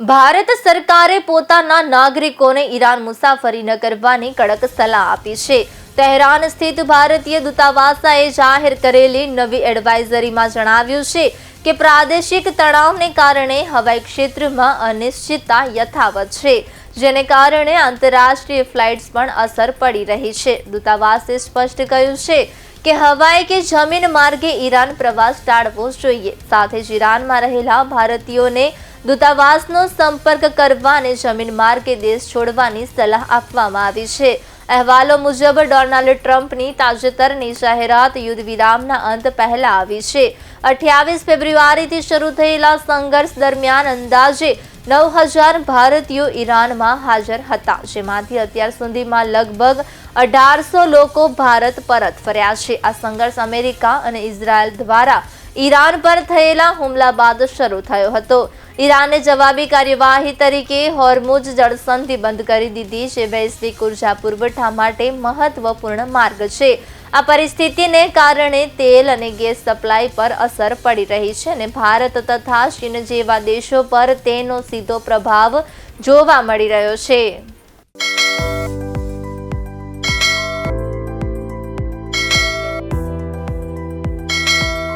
ભારત સરકારે પોતાના નાગરિકોને ઈરાન મુસાફરી ન કરવાની કડક સલાહ આપી છે। તહેરાન સ્થિત ભારતીય દૂતાવાસે જાહેર કરેલી નવી એડવાઇઝરીમાં જણાવ્યું છે કે પ્રાદેશિક તણાવને કારણે હવાઈ ક્ષેત્રમાં અનિશ્ચિતતા યથાવત છે, જેને કારણે આંતરરાષ્ટ્રીય ફ્લાઇટ્સ પણ અસર પડી રહી છે। દૂતાવાસે સ્પષ્ટ કહ્યું છે કે હવાઈ કે જમીન માર્ગે ઈરાન પ્રવાસ ટાળવો જોઈએ। સાથે જ ઈરાનમાં રહેલા ભારતીયોને દૂતાવાસનો સંપર્ક કરવા અને જમીન માર્ગે દેશ છોડવાની સલાહ આપવામાં આવી છે। અહેવાલો મુજબ ડોનાલ્ડ ટ્રમ્પની તાજેતરની જાહેરાત યુદ્ધ વિરામના અંત પહેલા આવી છે। 28 ફેબ્રુઆરીથી શરૂ થયેલા સંઘર્ષ દરમિયાન અંદાજે 9,000 ભારતીયો ઈરાનમાં હાજર હતા, જેમાંથી અત્યાર સુધીમાં લગભગ 1,800 લોકો ભારત પરત ફર્યા છે। આ સંઘર્ષ અમેરિકા અને ઇઝરાયલ દ્વારા ઈરાન પર થયેલા હુમલા બાદ શરૂ થયો હતો। ઈરાને જવાબી કાર્યવાહી તરીકે હોર્મુઝ જળસંધિ બંધ કરી દીધી, જે વૈશ્વિક ઉર્જા પુરવઠા માટે મહત્વપૂર્ણ માર્ગ છે। આ પરિસ્થિતિને કારણે તેલ અને ગેસ સપ્લાય પર અસર પડી રહી છે અને ભારત તથા ચીન જેવા દેશો પર તેનો સીધો પ્રભાવ જોવા મળી રહ્યો છે।